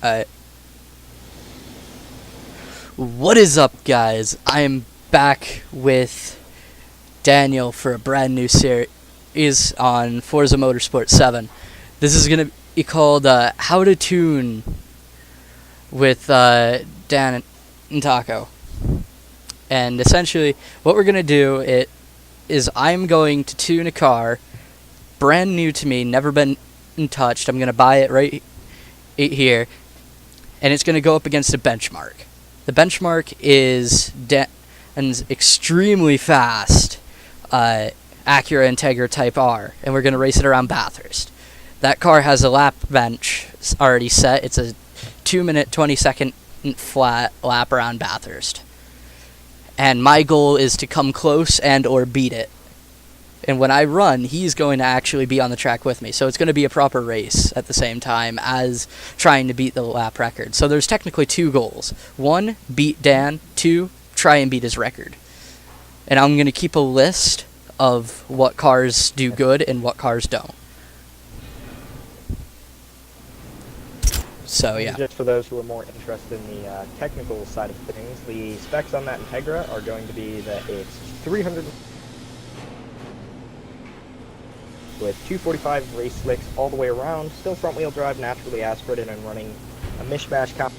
Alright. What is up, guys? I am back with Daniel for a brand new series on Forza Motorsport 7. This is going to be called How to Tune with Dan and Taco. And essentially, what we're going to do is I'm going to tune a car, brand new to me, never been touched. I'm going to buy it right here, and it's going to go up against a benchmark. The benchmark is Dan's extremely fast Acura Integra Type R, and we're going to race it around Bathurst. That car has a lap bench already set. It's a 2-minute, 20-second flat lap around Bathurst. And my goal is to come close and or beat it. And when I run, he's going to actually be on the track with me. So it's going to be a proper race at the same time as trying to beat the lap record. So there's technically two goals. 1, beat Dan. 2, try and beat his record. And I'm going to keep a list of what cars do good and what cars don't. So, yeah. Just for those who are more interested in the technical side of things, the specs on that Integra are going to be that it's 300... with 245 race slicks all the way around, still front-wheel drive, naturally aspirated, and running a mishmash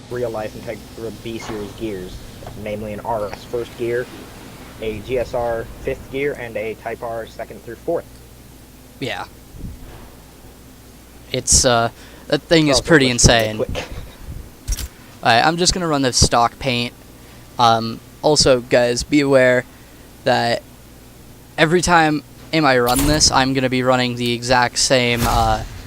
real-life Integra B-Series gears, namely an RS first gear, a GSR 5th gear, and a Type R 2nd through 4th. Yeah. It's, that thing is pretty insane. Alright, I'm just going to run the stock paint. Also, guys, be aware that every time I run this, I'm going to be running the exact same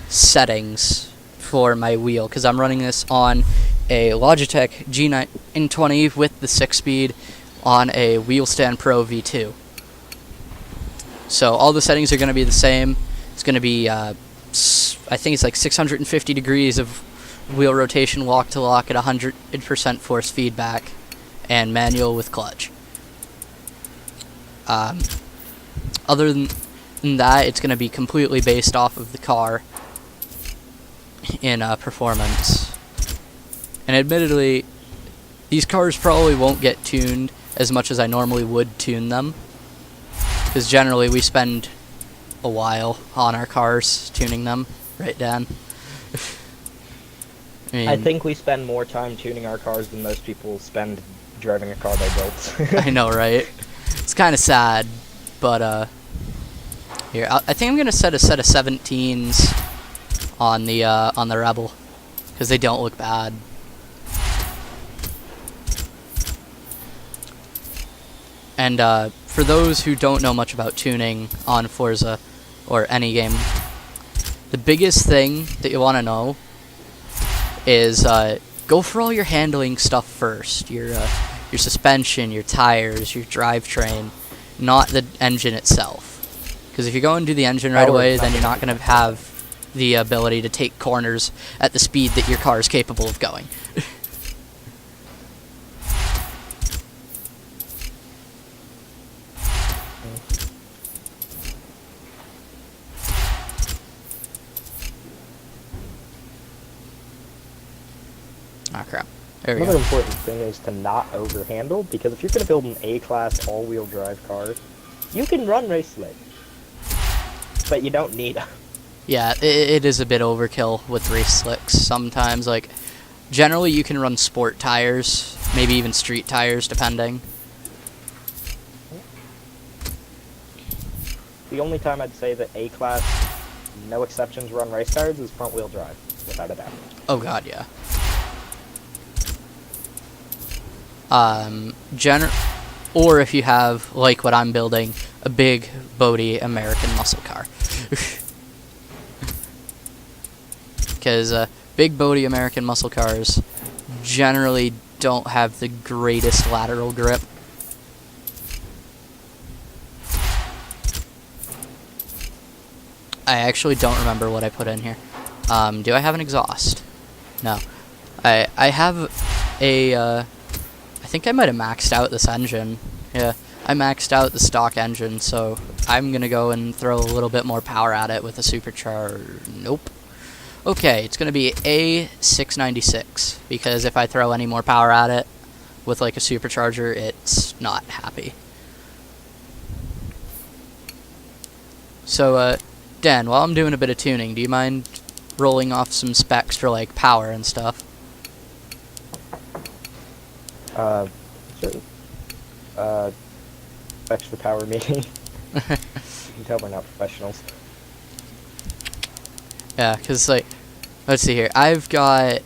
settings for my wheel, because I'm running this on a Logitech G920 with the 6-speed on a Wheelstand Pro V2. So all the settings are going to be the same. It's going to be, I think it's like 650 degrees of wheel rotation lock to lock at 100% force feedback, and manual with clutch. Other than that, it's going to be completely based off of the car in performance. And admittedly, these cars probably won't get tuned as much as I normally would tune them, because generally we spend a while on our cars tuning them, right, Dan? I think we spend more time tuning our cars than most people spend driving a car they built. I know, right? It's kind of sad. But, here, I think I'm going to set a set of 17s on the Rebel, because they don't look bad. And, for those who don't know much about tuning on Forza, or any game, the biggest thing that you want to know is, go for all your handling stuff first. Your suspension, your tires, your drivetrain, not the engine itself. Because if you go and do the engine right away, then you're not going to have the ability to take corners at the speed that your car is capable of going. Ah, crap. There we go. Another important thing is to not overhandle, because if you're going to build an A-class all-wheel drive car, you can run race slick, but you don't need them. Yeah, it is a bit overkill with race slicks sometimes. Like, generally you can run sport tires, maybe even street tires, depending. The only time I'd say that A-class, no exceptions, run race tires is front-wheel drive, without a doubt. Oh god, yeah. Or if you have, like what I'm building, a big, boaty American muscle car. Because big, boaty American muscle cars generally don't have the greatest lateral grip. I actually don't remember what I put in here. Do I have an exhaust? No. I have a... I think I might have maxed out this engine. Yeah, I maxed out the stock engine, so I'm going to go and throw a little bit more power at it with a supercharger. Nope. Okay, it's going to be A696, because if I throw any more power at it with like a supercharger, it's not happy. So, Dan, while I'm doing a bit of tuning, do you mind rolling off some specs for like power and stuff? Sure. Specs for power meeting. You can tell we're not professionals. Yeah, because, like, let's see here. I've got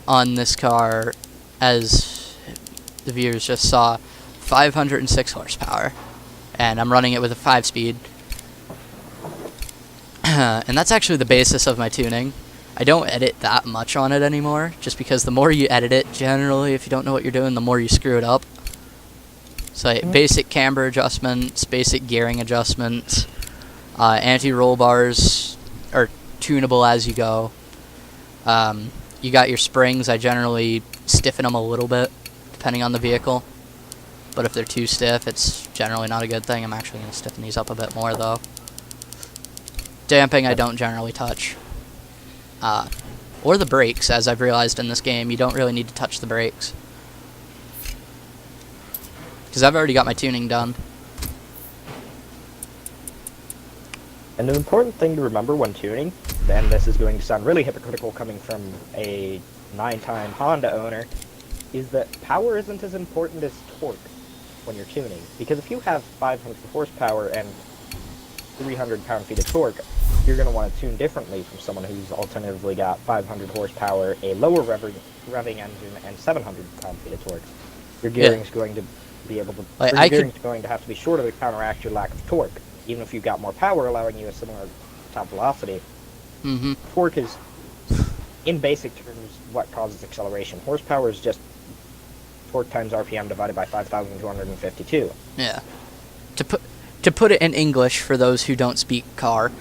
on this car, as the viewers just saw, 506 horsepower. And I'm running it with a 5-speed. And that's actually the basis of my tuning. I don't edit that much on it anymore, just because the more you edit it, generally, if you don't know what you're doing, the more you screw it up. So, like, basic camber adjustments, basic gearing adjustments, anti-roll bars are tunable as you go. You got your springs. I generally stiffen them a little bit, depending on the vehicle. But if they're too stiff, it's generally not a good thing. I'm actually going to stiffen these up a bit more, though. Damping I don't generally touch. Or the brakes, as I've realized in this game. You don't really need to touch the brakes, because I've already got my tuning done. And an important thing to remember when tuning, and this is going to sound really hypocritical coming from a 9-time Honda owner, is that power isn't as important as torque when you're tuning. Because if you have 500 horsepower and 300 pound-feet of torque, you're going to want to tune differently from someone who's alternatively got 500 horsepower, a lower revving engine, and 700 pound-feet of torque. Your gearing's going to be able to... Like, your gearing's going to have to be shorter to counteract your lack of torque, even if you've got more power, allowing you a similar top velocity. Mm-hmm. Torque is, in basic terms, what causes acceleration. Horsepower is just torque times RPM divided by 5,252. Yeah. To put it in English for those who don't speak car,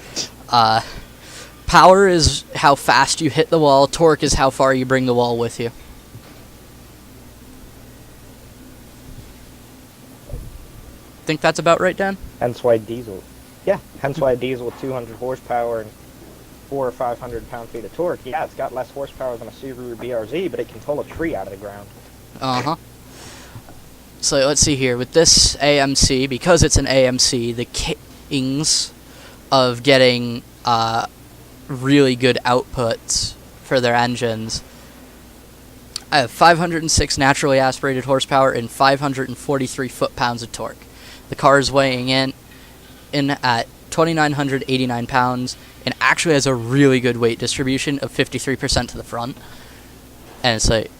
power is how fast you hit the wall. Torque is how far you bring the wall with you. Think that's about right, Dan? Hence why diesel. Yeah, hence why a diesel with 200 horsepower and 400 or 500 pound-feet of torque. Yeah, it's got less horsepower than a Subaru BRZ, but it can pull a tree out of the ground. Uh-huh. So let's see here. With this AMC, because it's an AMC, the kings of getting really good outputs for their engines, I have 506 naturally aspirated horsepower and 543 foot-pounds of torque. The car is weighing in at 2,989 pounds and actually has a really good weight distribution of 53% to the front. And it's like,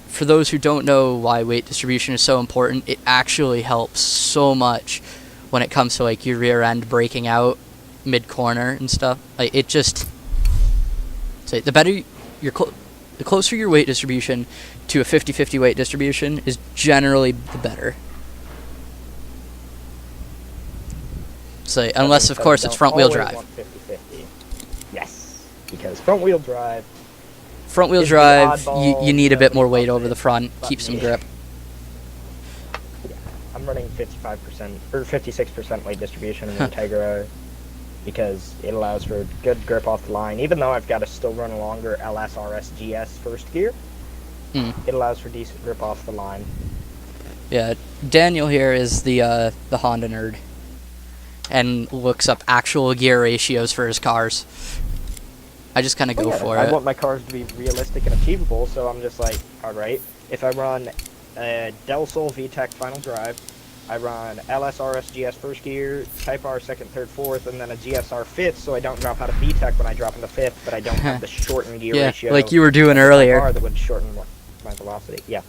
for those who don't know why weight distribution is so important, it actually helps so much when it comes to like your rear end breaking out mid-corner and stuff. Like, it just... So the better the closer your weight distribution to a 50-50 weight distribution is generally the better. So unless of course it's front wheel drive. 50-50. Yes, because front wheel drive. Front wheel drive, you need a bit more weight over the front, keep some grip. Yeah, I'm running 55% or 56% weight distribution in the Integra because it allows for good grip off the line. Even though I've got to still run a longer LS/RS GS first gear, it allows for decent grip off the line. Yeah, Daniel here is the Honda nerd, and looks up actual gear ratios for his cars. I just kind of go for it. I want my cars to be realistic and achievable, so I'm just like, alright, if I run a Del Sol VTEC final drive, I run LS/RS GS first gear, Type R second, third, fourth, and then a GSR fifth, so I don't drop out of VTEC when I drop into fifth, but I don't have the shortened gear ratio. Like you were doing earlier. That would shorten my velocity. Yeah.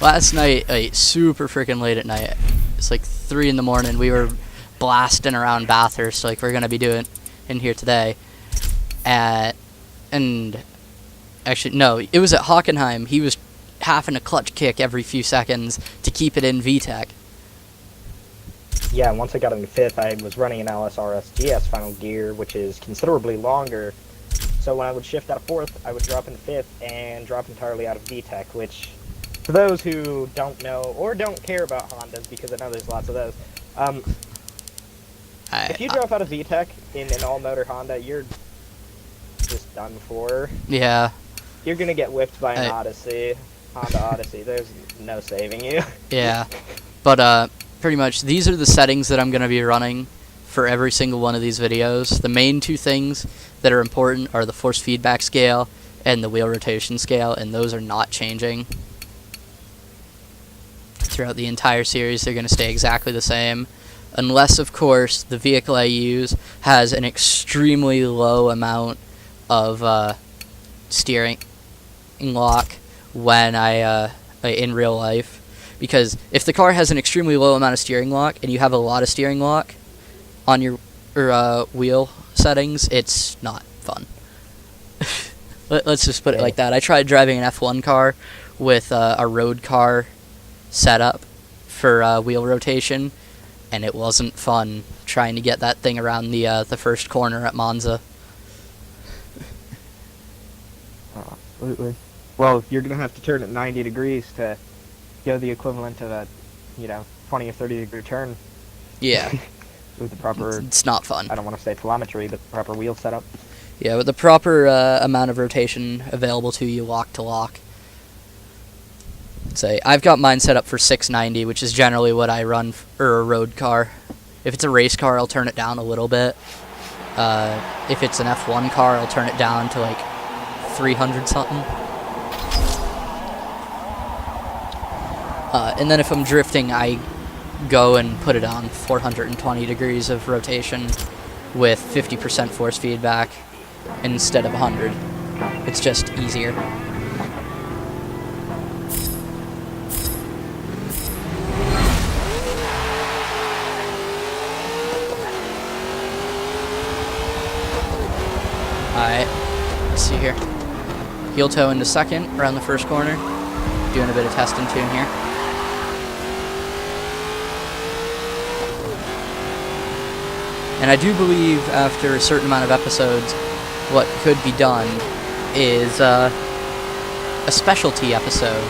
Last night, like, super freaking late at night. It's like 3 in the morning. We were blasting around Bathurst, like we're gonna be doing in here today. And actually, no, it was at Hockenheim. He was having a clutch kick every few seconds to keep it in VTEC. Yeah, and once I got into fifth, I was running an LS/RS GS final gear, which is considerably longer. So when I would shift out of fourth, I would drop into fifth and drop entirely out of VTEC, which, for those who don't know or don't care about Hondas, because I know there's lots of those, if you drop out of VTEC in an all-motor Honda, you're just done for. Yeah. You're gonna get whipped by an Odyssey, Honda Odyssey. There's no saving you. Yeah. But pretty much these are the settings that I'm gonna be running for every single one of these videos. The main two things that are important are the force feedback scale and the wheel rotation scale, and those are not changing throughout the entire series. They're going to stay exactly the same, unless of course the vehicle I use has an extremely low amount of steering lock when I in real life. Because if the car has an extremely low amount of steering lock and you have a lot of steering lock on your wheel settings, it's not fun. Let's just put it like that. I tried driving an F1 car with a road car setup for wheel rotation, and it wasn't fun trying to get that thing around the first corner at Monza. Oh, absolutely. Well, you're gonna have to turn it 90 degrees to go the equivalent of a, 20 or 30 degree turn. Yeah. With the proper... It's not fun. I don't want to say telemetry, but the proper wheel setup. Yeah, with the proper amount of rotation available to you lock to lock. Say, I've got mine set up for 690, which is generally what I run for a road car. If it's a race car, I'll turn it down a little bit. If it's an F1 car, I'll turn it down to like 300 something. And then if I'm drifting, I go and put it on 420 degrees of rotation with 50% force feedback instead of 100. It's just easier. Alright, let's see here. Heel toe into second around the first corner. Doing a bit of test and tune here. And I do believe after a certain amount of episodes, what could be done is a specialty episode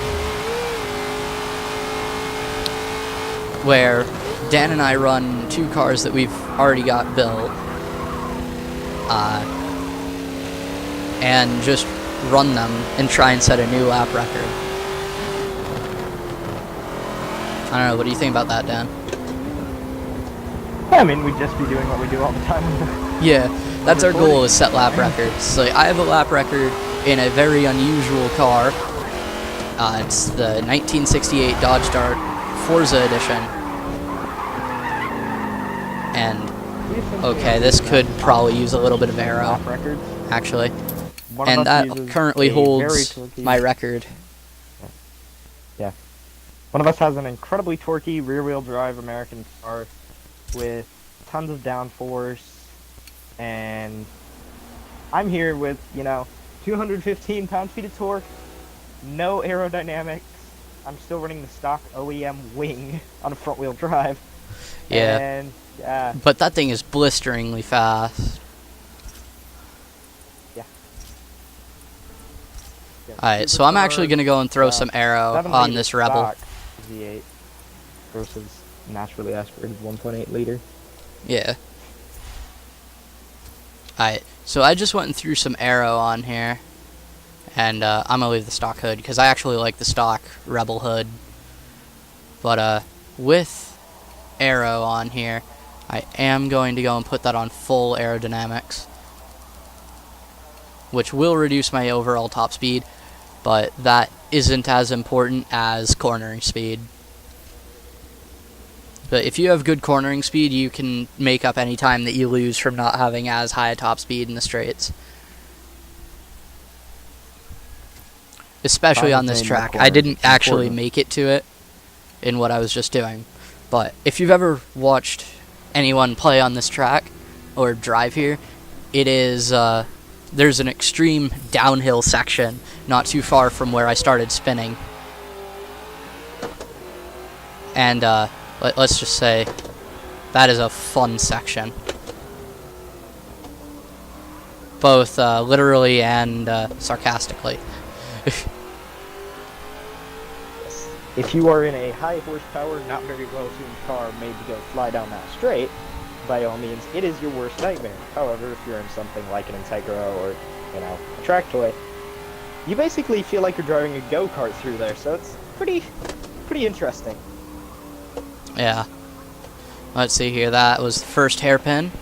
where Dan and I run two cars that we've already got built and just run them and try and set a new lap record. I don't know, what do you think about that, Dan? Yeah, I mean, we'd just be doing what we do all the time. Yeah, that's our goal, is set lap records. So I have a lap record in a very unusual car. It's the 1968 Dodge Dart Forza edition. And, okay, this could probably use a little bit of aero, actually. And that currently holds my record. Yeah. One of us has an incredibly torquey rear-wheel drive American car with tons of downforce, and I'm here with, 215 pound-feet of torque, no aerodynamics. I'm still running the stock OEM wing on a front-wheel drive. Yeah. And, yeah. But that thing is blisteringly fast. Yeah. Alright, so I'm actually going to go and throw some aero on this Rebel. V8 versus naturally aspirated 1.8 liter. Yeah. Alright, so I just went and threw some aero on here. And I'm going to leave the stock hood, because I actually like the stock Rebel hood. But with aero on here, I am going to go and put that on full aerodynamics, which will reduce my overall top speed, but that isn't as important as cornering speed. But if you have good cornering speed, you can make up any time that you lose from not having as high a top speed in the straights. Especially on this track. I didn't actually make it to it in what I was just doing. But if you've ever watched anyone play on this track or drive here, it is there's an extreme downhill section not too far from where I started spinning. And let's just say that is a fun section. Both literally and sarcastically. If you are in a high horsepower, not very well tuned car made to go fly down that straight, by all means, it is your worst nightmare. However, if you're in something like an Integra or a track toy, you basically feel like you're driving a go-kart through there, so it's pretty interesting. Yeah. Let's see here. That was the first hairpin.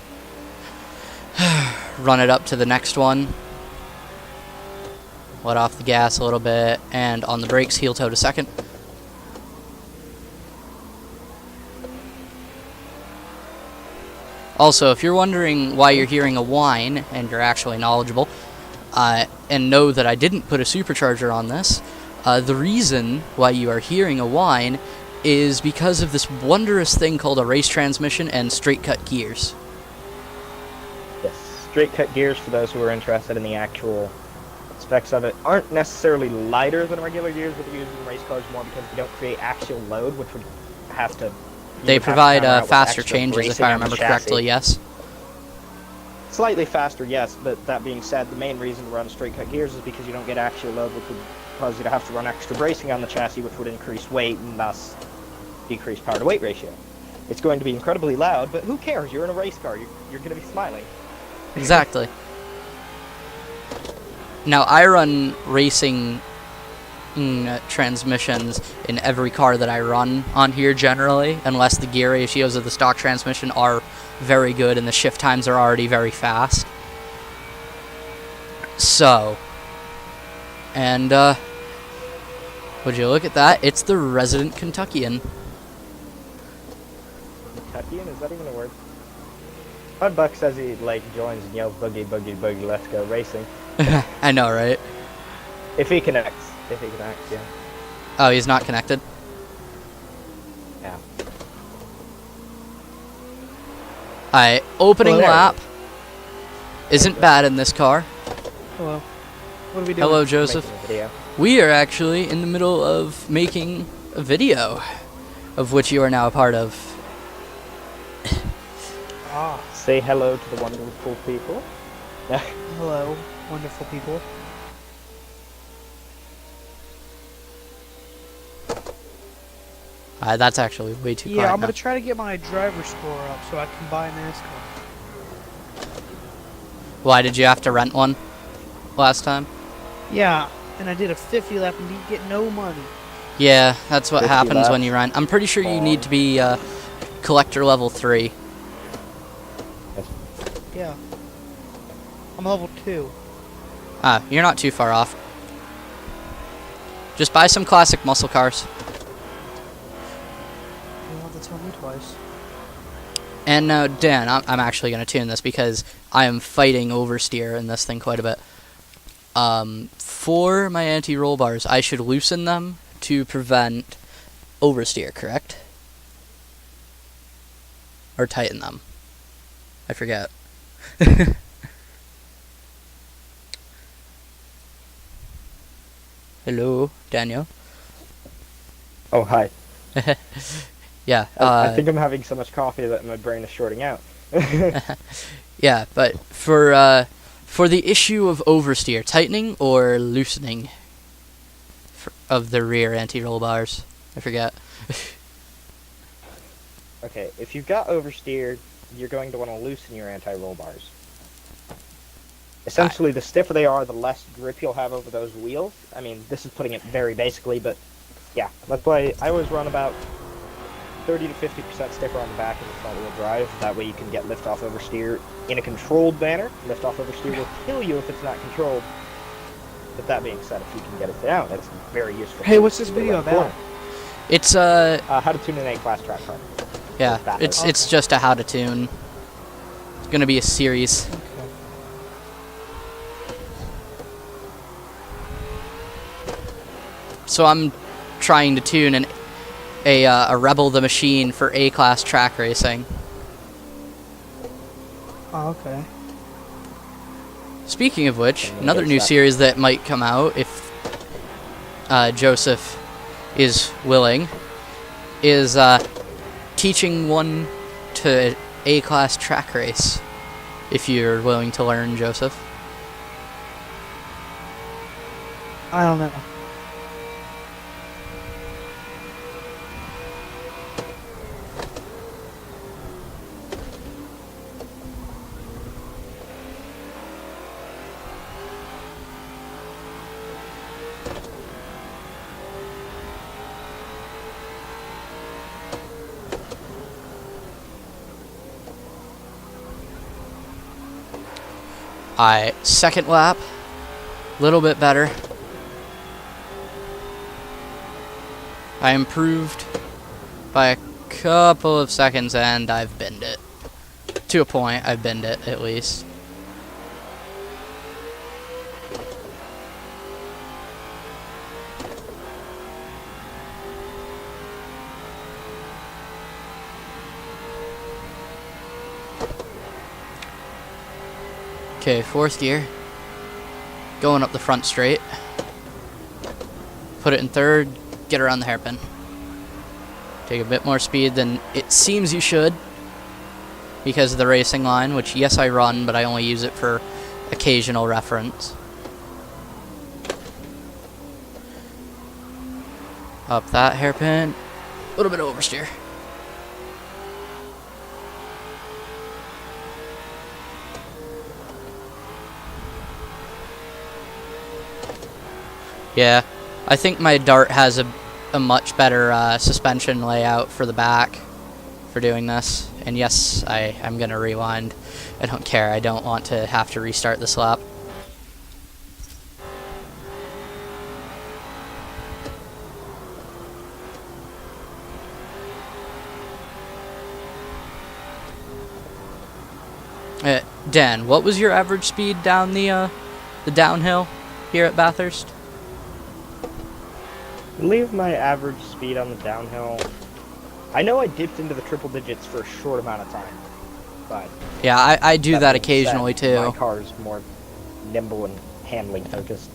Run it up to the next one. Let off the gas a little bit, and on the brakes, heel toe to second. Also, if you're wondering why you're hearing a whine, and you're actually knowledgeable, and know that I didn't put a supercharger on this, the reason why you are hearing a whine is because of this wondrous thing called a race transmission and straight cut gears. Yes, straight cut gears, for those who are interested in the actual specs of it, aren't necessarily lighter than regular gears that are used in race cars, more because they don't create axial load, which would have to... They provide faster changes, if I remember correctly, yes? Slightly faster, yes, but that being said, the main reason to run straight cut gears is because you don't get axial load, which would cause you to have to run extra bracing on the chassis, which would increase weight and thus decrease power to weight ratio. It's going to be incredibly loud, but who cares? You're in a race car. You're going to be smiling. Exactly. Now, I run racing transmissions in every car that I run on here generally, unless the gear ratios of the stock transmission are very good and the shift times are already very fast. So, and would you look at that? It's the resident Kentuckian. Kentuckian? Is that even a word? Buck says he joins and yells boogie, boogie, boogie, let's go racing. I know, right? If he connects. If he connects, yeah. Oh, he's not connected? Yeah. Alright, opening lap isn't bad in this car. Hello. What are we doing? Hello, Joseph. We are actually in the middle of making a video, of which you are now a part of. Say hello to the wonderful people. Hello, wonderful people. That's actually way too quiet. Yeah, I'm now. gonna try to get my driver score up so I can buy a NASCAR. Why, did you have to rent one last time? Yeah, and I did a 50 lap and didn't get no money. Yeah, that's what 50 happens laps. when you rent. I'm pretty sure you need to be collector level 3. Yeah. I'm level 2. Ah, you're not too far off. Just buy some classic muscle cars. You don't have to tell me twice. And now, Dan, I'm actually going to tune this because I am fighting oversteer in this thing quite a bit. For my anti-roll bars, I should loosen them to prevent oversteer, correct? Or tighten them. I forget. Hello, Daniel. Oh, hi. Yeah. I think I'm having so much coffee that my brain is shorting out. Yeah, but for the issue of oversteer, tightening or loosening of the rear anti-roll bars? I forget. Okay, if you've got oversteer, you're going to want to loosen your anti-roll bars. Essentially, the stiffer they are, the less grip you'll have over those wheels. I mean, this is putting it very basically, but yeah, that's why I always run about 30 to 50% stiffer on the back of the front wheel drive. That way you can get lift off oversteer in a controlled manner. Lift off oversteer will kill you if it's not controlled. But that being said, if you can get it down, that's very useful. Hey, what's this video about? It's how to tune an A-class track car. yeah, it's just a how to tune. It's gonna be a series. Okay. So I'm trying to tune a Rebel the Machine for A-class track racing. Oh, okay. Speaking of which, another new series that might come out if Joseph is willing is teaching one to A-class track race. If you're willing to learn, Joseph. I don't know. Second lap, little bit better. I improved by a couple of seconds, and I've binned it. To a point, I've binned it, at least. Okay, fourth gear. Going up the front straight. Put it in third, get around the hairpin. Take a bit more speed than it seems you should because of the racing line, which, yes, I run, but I only use it for occasional reference. Up that hairpin. A little bit of oversteer. Yeah, I think my Dart has a much better suspension layout for the back for doing this. And yes, I'm going to rewind. I don't care. I don't want to have to restart this lap. Dan, what was your average speed down the downhill here at Bathurst? I believe my average speed on the downhill, I know I dipped into the triple digits for a short amount of time, but yeah, I do that occasionally too. My car is more nimble and handling focused.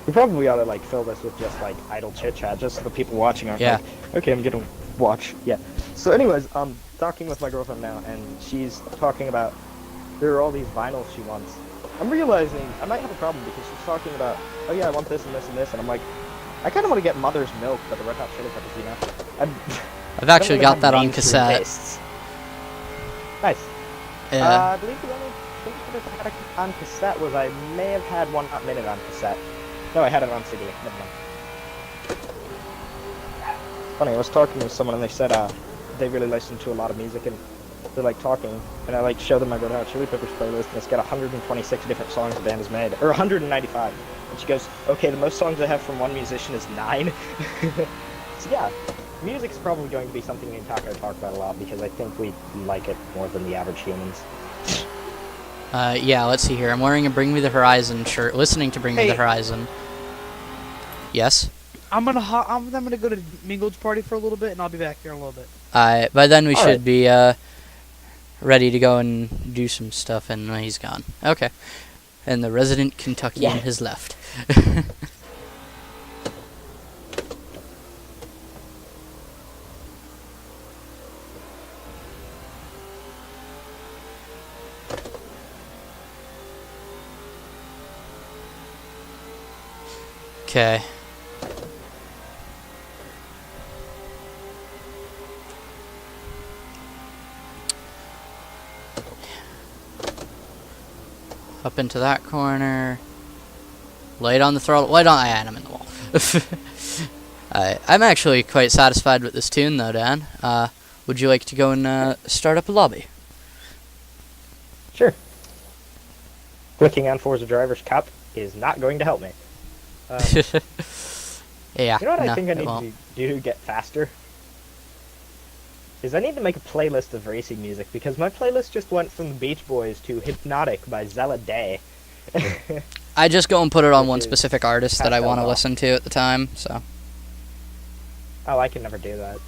We probably ought to like fill this with just like idle chit chat, just so the people watching aren't like, okay, I'm gonna watch. Yeah. So, anyways, talking with my girlfriend now, and she's talking about there are all these vinyls she wants. I'm realizing I might have a problem because she's talking about, oh yeah, I want this and this and this, and I'm like, I kind of want to get Mother's Milk, but the Red Hot Chili Peppers, you know. I've actually got that on cassette. Tastes. Nice. Yeah. I believe the only thing I had on cassette was I may have had One Hot Minute on cassette. No, I had it on CD. Never mind. Funny, I was talking with someone and they said they really listen to a lot of music and they're like talking, and I like show them my Red Hot Chili Peppers playlist and it's got 126 different songs the band has made, or 195. And she goes, okay, the most songs I have from one musician is 9. So yeah, music's probably going to be something me and Taco talk about a lot because I think we like it more than the average humans. Yeah, let's see here. I'm wearing a Bring Me the Horizon shirt, listening to Bring Me the Horizon. Yes? I'm gonna go to Mingle's party for a little bit, and I'll be back here in a little bit. By then we should be ready to go and do some stuff, and he's gone. Okay. And the resident Kentuckian has left. Okay. Up into that corner. Light on the throttle. Light on. And I'm in the wall. I'm actually quite satisfied with this tune, though, Dan. Would you like to go and start up a lobby? Sure. Clicking on Forza Driver's Cup is not going to help me. Yeah. You know what I think I need to do to get faster? Is I need to make a playlist of racing music, because my playlist just went from the Beach Boys to Hypnotic by Zella Day. I just go and put it on one specific artist that I want to listen to at the time, so. Oh, I can never do that.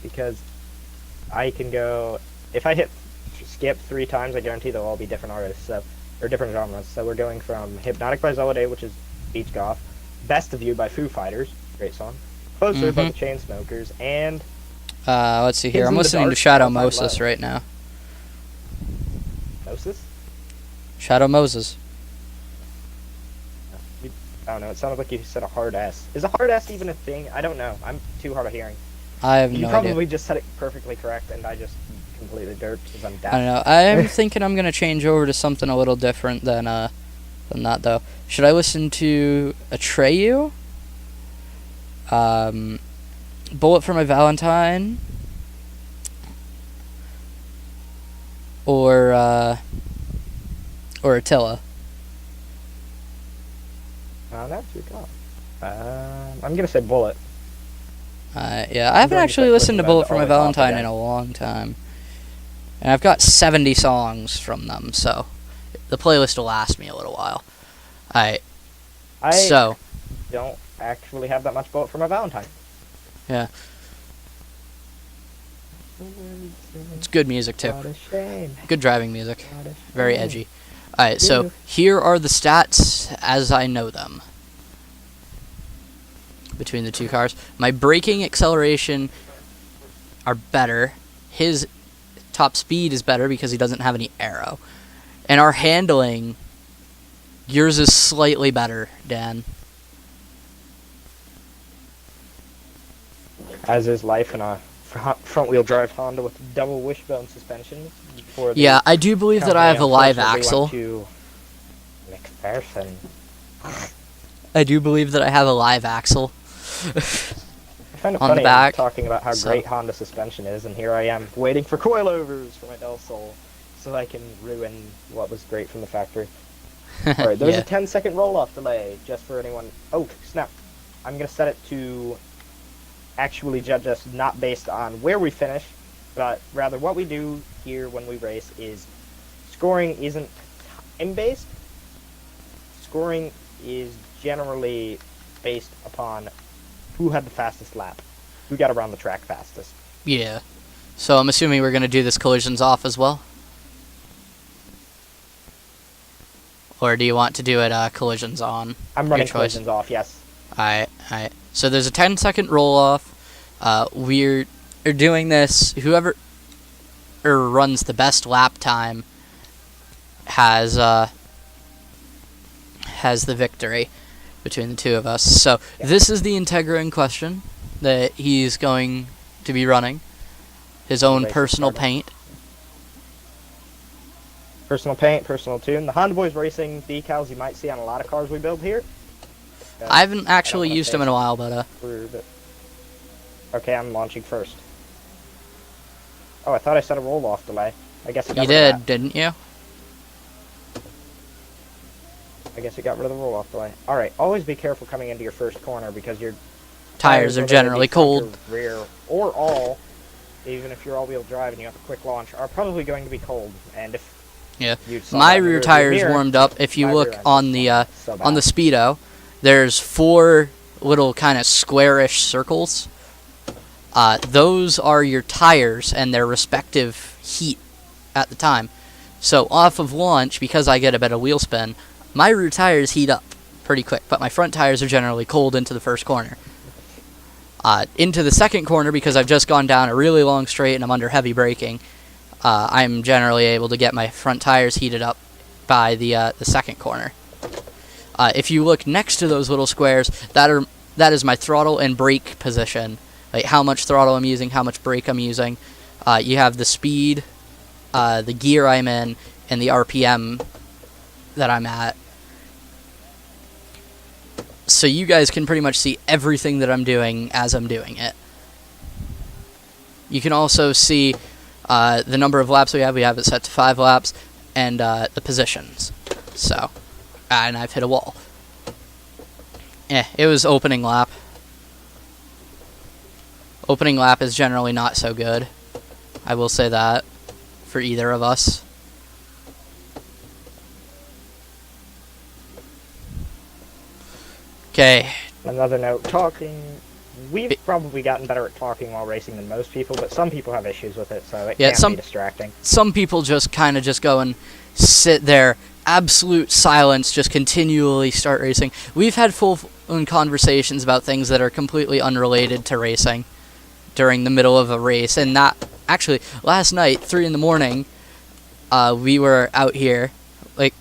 Because I can go, if I hit skip 3 times, I guarantee they'll all be different artists, so, or different genres. So we're going from Hypnotic by Zella Day, which is Beach Goth, Best of You by Foo Fighters, great song, Closer by the Chainsmokers, and let's see here. I'm listening to Shadow Moses right now. Moses? Shadow Moses. I don't know, it sounded like you said a hard S. Is a hard S even a thing? I don't know. I'm too hard of hearing. I have You no probably idea. just said it perfectly correct, and I just completely derped because I'm deaf. I don't know. I'm thinking I'm gonna change over to something a little different than that though. Should I listen to Atreyu? Bullet for My Valentine? Or Attila? That's your call. I'm gonna say Bullet. Yeah, I haven't going to actually quit listened to listening Bullet to for My Always Off Valentine again. in a long time. And I've got 70 songs from them, so the playlist will last me a little while. Alright, I so, don't actually have that much Bullet for My Valentine. yeah, it's good music too. What a shame. Good driving music. What a Very shame. edgy. Alright, so Yeah. here are the stats as I know them between the two cars. My braking acceleration are better. His top speed is better because he doesn't have any aero. And our handling, yours is slightly better, Dan. As is life in a front-wheel drive Honda with double wishbone suspensions. For the Yeah, I do believe that I have a company, live unfortunately, axle. went to McPherson. I do believe that I have a live axle. I find it On the funny back, talking about how so- great Honda suspension is, and here I am waiting for coilovers for my Del Sol so I can ruin what was great from the factory. Alright, there's Yeah. a 10-second roll-off delay, just for anyone... Oh, snap. I'm going to set it to actually judge us not based on where we finish, but rather what we do here when we race is scoring isn't time-based. Scoring is generally based upon who had the fastest lap, who got around the track fastest. Yeah. So I'm assuming we're going to do this collisions off as well? Or do you want to do it collisions on? I'm running Your choice. collisions off, yes. Alright. So there's a 10-second roll-off. We're doing this. Whoever runs the best lap time has the victory between the two of us. So Yeah. this is the Integra in question that he's going to be running. His own Race personal started. paint. Personal paint, personal tune. The Honda Boys Racing decals you might see on a lot of cars we build here. I haven't actually wanna used say them in a while, but Okay, I'm launching first. Oh, I thought I set a roll-off delay. I guess it got you rid of did, that. didn't you? I guess it got rid of the roll-off delay. Alright, always be careful coming into your first corner because your Tires are whether they generally be front or cold. rear, or all, even if you're all-wheel drive and you have a quick launch, are probably going to be cold. And if Yeah. you saw My that in the rear rearview tires mirror, warmed up. If you my look rear end on was the so on the bad. speedo, there's 4 little kind of squarish circles. Those are your tires and their respective heat at the time. So off of launch, because I get a bit of wheel spin, my rear tires heat up pretty quick, but my front tires are generally cold into the first corner. Into the second corner, because I've just gone down a really long straight and I'm under heavy braking, I'm generally able to get my front tires heated up by the second corner. If you look next to those little squares, that is my throttle and brake position, like how much throttle I'm using, how much brake I'm using. You have the speed, the gear I'm in, and the RPM that I'm at. So you guys can pretty much see everything that I'm doing as I'm doing it. You can also see the number of laps we have. We have it set to 5 laps, and the positions. So, and I've hit a wall. It was opening lap. Opening lap is generally not so good. I will say that for either of us. Okay. Another note, we've probably gotten better at talking while racing than most people, but some people have issues with it, so it Yeah, can be distracting. Some people just kind of just go and sit there, absolute silence, just continually start racing. We've had full-on conversations about things that are completely unrelated to racing during the middle of a race, and that, actually, last night, 3 in the morning, we were out here, like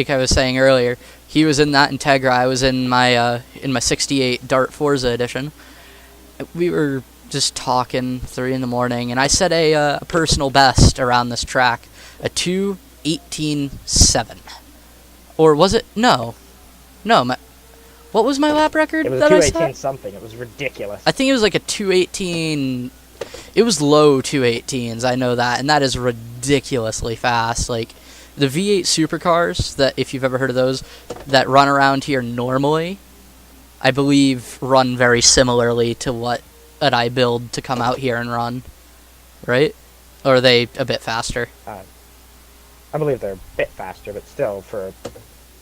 I was saying earlier. He was in that Integra, I was in my 68 Dart Forza edition. We were just talking 3 in the morning, and I set a personal best around this track, a 2:18.7. Or was it? No. What was my lap record? It was that a I set? 218 something. It was ridiculous. I think it was like a 2:18. It was low 2:18s. I know that, and that is ridiculously fast. Like the V8 supercars that, if you've ever heard of those, that run around here normally, I believe run very similarly to what I build to come out here and run, right? Or are they a bit faster? I believe they're a bit faster, but still, for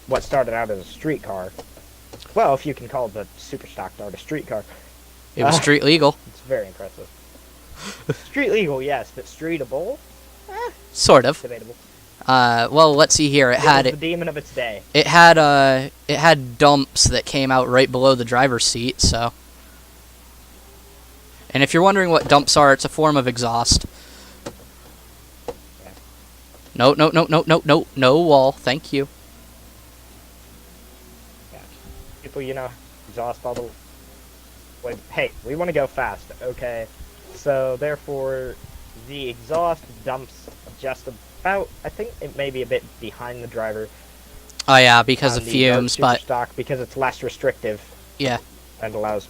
what started out as a street car. Well, if you can call the super stock Dart a street car. It was street legal. It's very impressive. Street legal, yes, but streetable? Sort of. Debatable. Well, let's see here. It had was the demon of its day. It had dumps that came out right below the driver's seat, so. And if you're wondering what dumps are, it's a form of exhaust. Yeah. No wall. Thank you. Yeah. People, exhaust all the way. Hey, we want to go fast, okay? So, therefore, the exhaust dumps just about, I think it may be a bit behind the driver. Oh yeah, because of the fumes, but stock, because it's less restrictive. Yeah. And allows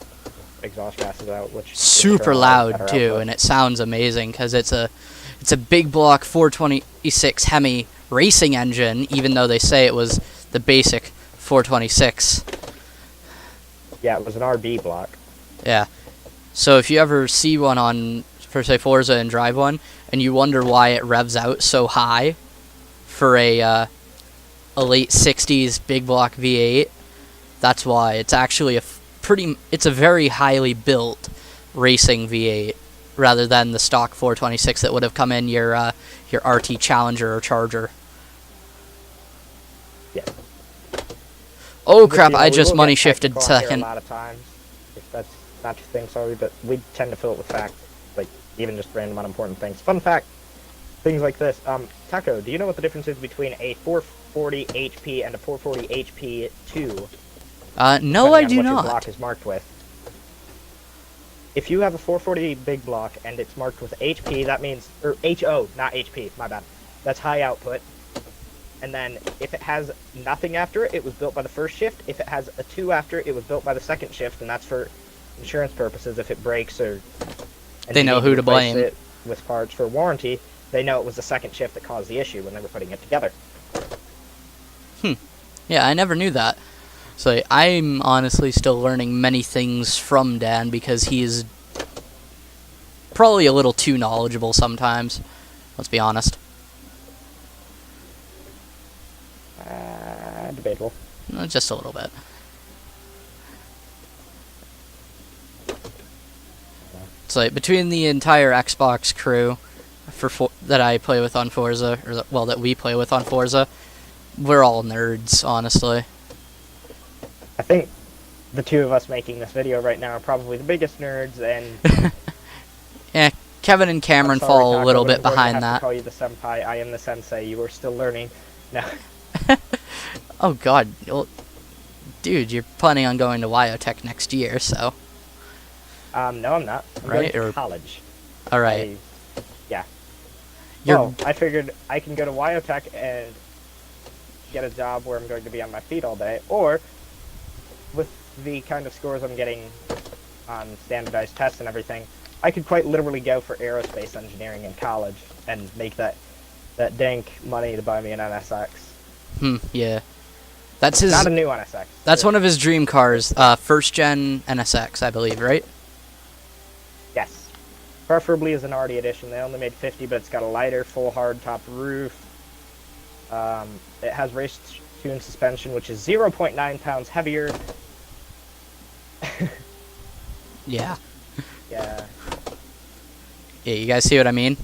exhaust gases out, which super loud too, and it sounds amazing because it's a big block 426 Hemi racing engine, even though they say it was the basic 426. Yeah, it was an RB block. Yeah. So if you ever see one on, for say, Forza and drive one, and you wonder why it revs out so high for a late 60s big block V8, that's why. It's actually it's a very highly built racing V8 rather than the stock 426 that would have come in your RT Challenger or Charger. Yeah. Oh crap, I just money shifted second. A lot of times, if that's not your thing, sorry, but we tend to fill it with facts, like even just random unimportant things. Fun fact, things like this. Taco, do you know what the difference is between a 440 HP and a 440 HP 2? No, I do what not. Your block is marked with. If you have a 440 big block and it's marked with HP, that means, or HO, not HP, my bad. That's high output. And then if it has nothing after it, it was built by the first shift. If it has a 2 after it was built by the second shift, and that's for insurance purposes. If it breaks or they know who to blame. It with parts for warranty, they know it was the second shift that caused the issue when they were putting it together. Yeah, I never knew that. So I'm honestly still learning many things from Dan because he is probably a little too knowledgeable sometimes. Let's be honest. Debatable. Just a little bit. So between the entire Xbox crew that I play with on Forza, or that we play with on Forza, we're all nerds, honestly. I think the two of us making this video right now are probably the biggest nerds, and yeah, Kevin and Cameron fall a little bit behind that. To call you the senpai. I am the sensei. You are still learning. No. Oh God, dude, you're planning on going to Wyotech next year, so. No, I'm not. I'm going to college. All right. Yeah. Well, I figured I can go to Wyotech and get a job where I'm going to be on my feet all day, or with the kind of scores I'm getting on standardized tests and everything, I could quite literally go for aerospace engineering in college and make that dank money to buy me an NSX. Yeah. That's his. Not a new NSX. That's one of his dream cars. First gen NSX, I believe, right? Yes. Preferably as an RD edition. They only made 50, but it's got a lighter, full hard-top roof. It has race-tuned suspension, which is 0.9 pounds heavier. Yeah. Yeah. Yeah, you guys see what I mean?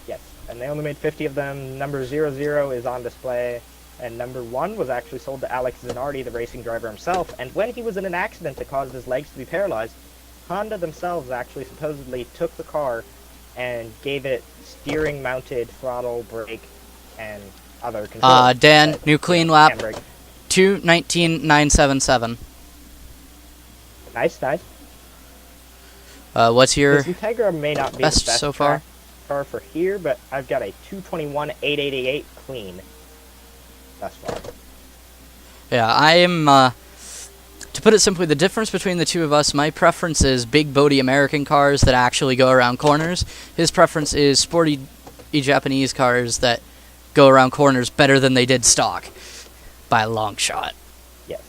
Yes, and they only made 50 of them. Number 00 is on display, and number 1 was actually sold to Alex Zanardi, the racing driver himself, and when he was in an accident that caused his legs to be paralyzed, Honda themselves actually supposedly took the car and gave it steering-mounted throttle, brake, and other controls. Dan, new clean lap, 2:19.977. Nice, nice. What's your This Integra may not be best the best so far? track car for here, but I've got a 221-888 clean thus far. Yeah, I am, to put it simply, the difference between the two of us, my preference is big boaty American cars that actually go around corners. His preference is sporty Japanese cars that go around corners better than they did stock, by a long shot. Yes.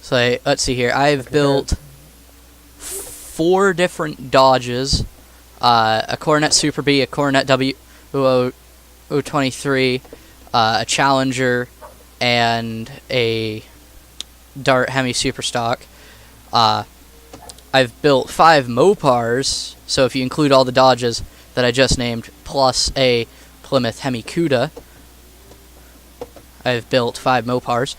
So, let's see here. I've built 4 different Dodges, a Coronet Super B, a Coronet W023, a Challenger, and a Dart Hemi Superstock. I've built 5 Mopars, so if you include all the Dodges that I just named, plus a Plymouth Hemi Cuda, I've built 5 Mopars.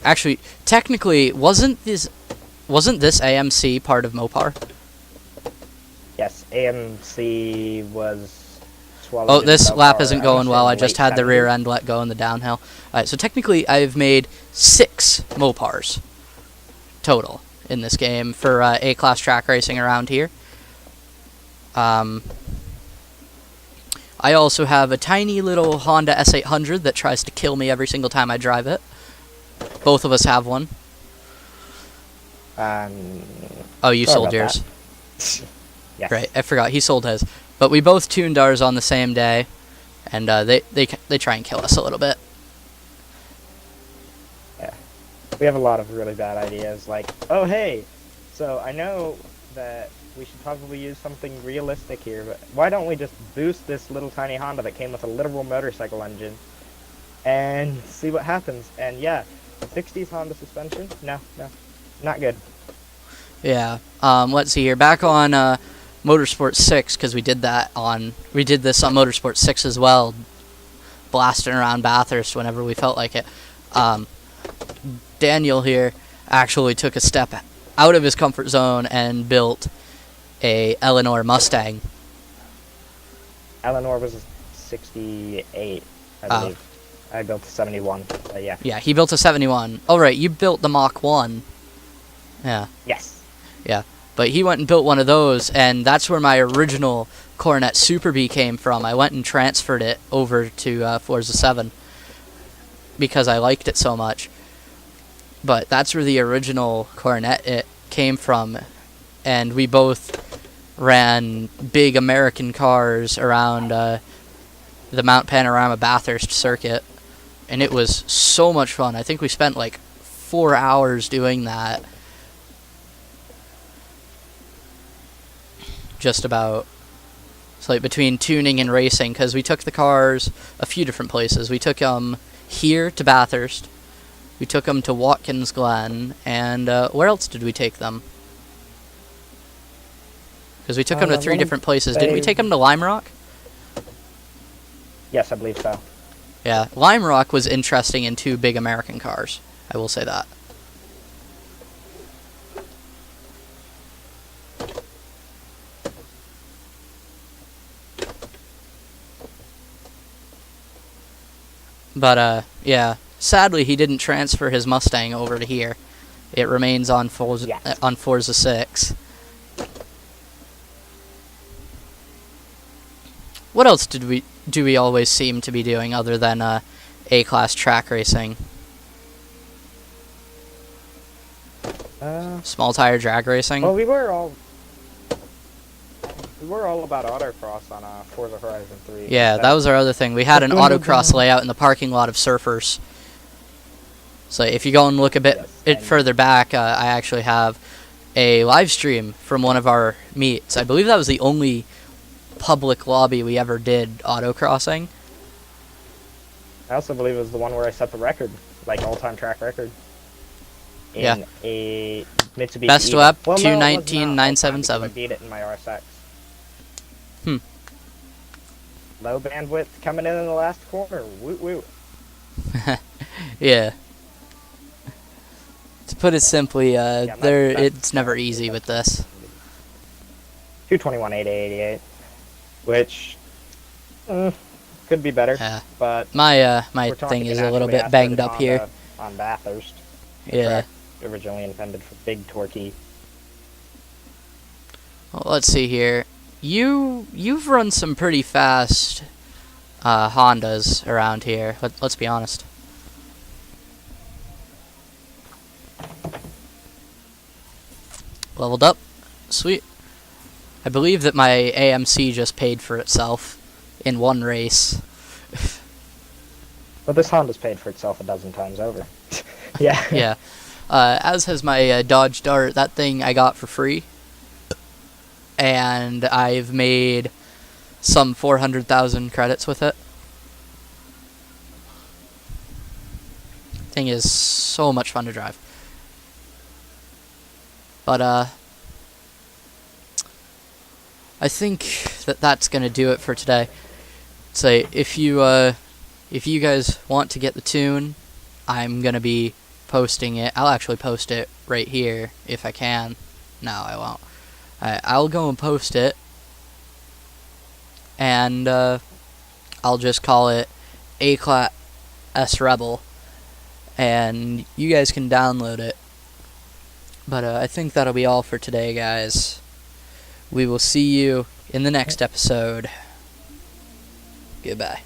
Actually, technically, wasn't this AMC part of Mopar? Yes, AMC was swallowed. Oh, in this Mopar, lap isn't I going wanna well. say I just late had the rear 70s. end let go in the downhill. Alright, so technically I've made 6 Mopars total in this game for A-class track racing around here. I also have a tiny little Honda S800 that tries to kill me every single time I drive it. Both of us have one. Oh, you sorry sold about yours. Yes. Right, I forgot. He sold his. But we both tuned ours on the same day, and they try and kill us a little bit. Yeah. We have a lot of really bad ideas, like, oh hey, so I know that we should probably use something realistic here, but why don't we just boost this little tiny Honda that came with a literal motorcycle engine and see what happens? And yeah, 60s Honda suspension? No, not good. Yeah. Let's see here. Back on Motorsport 6, because we did this on Motorsport 6 as well, blasting around Bathurst whenever we felt like it. Daniel here actually took a step out of his comfort zone and built a Eleanor Mustang. Eleanor was a 68, I believe. I built a 71, yeah. Yeah, he built a 71. Oh, right, you built the Mach 1. Yeah. Yes. Yeah, but he went and built one of those, and that's where my original Coronet Super B came from. I went and transferred it over to Forza 7 because I liked it so much. But that's where the original Coronet it came from, and we both ran big American cars around the Mount Panorama Bathurst circuit, and it was so much fun. I think we spent like 4 hours doing that. Just about. It's like between tuning and racing, because we took the cars a few different places. We took them here to Bathurst, we took them to Watkins Glen, and where else did we take them? Because we took them to 3 different places. Didn't we take them to Lime Rock? Yes, I believe so. Yeah, Lime Rock was interesting in 2 big American cars. I will say that. But, yeah. Sadly, he didn't transfer his Mustang over to here. It remains on Forza 6. What else do we always seem to be doing other than A-class track racing? Small tire drag racing? Well, we were all about autocross on Forza Horizon 3. Yeah, that was our other thing. We had an autocross layout in the parking lot of Surfers. So if you go and look a bit further back, I actually have a live stream from one of our meets. I believe that was the only public lobby we ever did autocrossing. I also believe it was the one where I set the record, like all-time track record. In a Mitsubishi. Best Evo. lap, Well, no, it was not 2:19.977. I beat it in my RSX. Hmm. Low bandwidth coming in the last corner. Woot woot. Yeah. To put it simply, that's it's never easy with this. 221-888, which kind Could be better, Yeah. but My we're talking thing is a little naturally bit banged aspirated up here. Honda on Bathurst. The Yeah. track originally intended for big, torquey. Well, let's see here. You've run some pretty fast Hondas around here. Let's be honest. Leveled up. Sweet. I believe that my AMC just paid for itself in one race. But this Honda's paid for itself a dozen times over. Yeah. Yeah. As has my Dodge Dart. That thing I got for free. And I've made some 400,000 credits with it. Thing is so much fun to drive. But I think that's gonna do it for today. So if you guys want to get the tune, I'm gonna be posting it. I'll actually post it right here if I can. No, I won't. I'll go and post it, and I'll just call it A-Class S Rebel, and you guys can download it. But I think that'll be all for today, guys. We will see you in the next episode. Goodbye.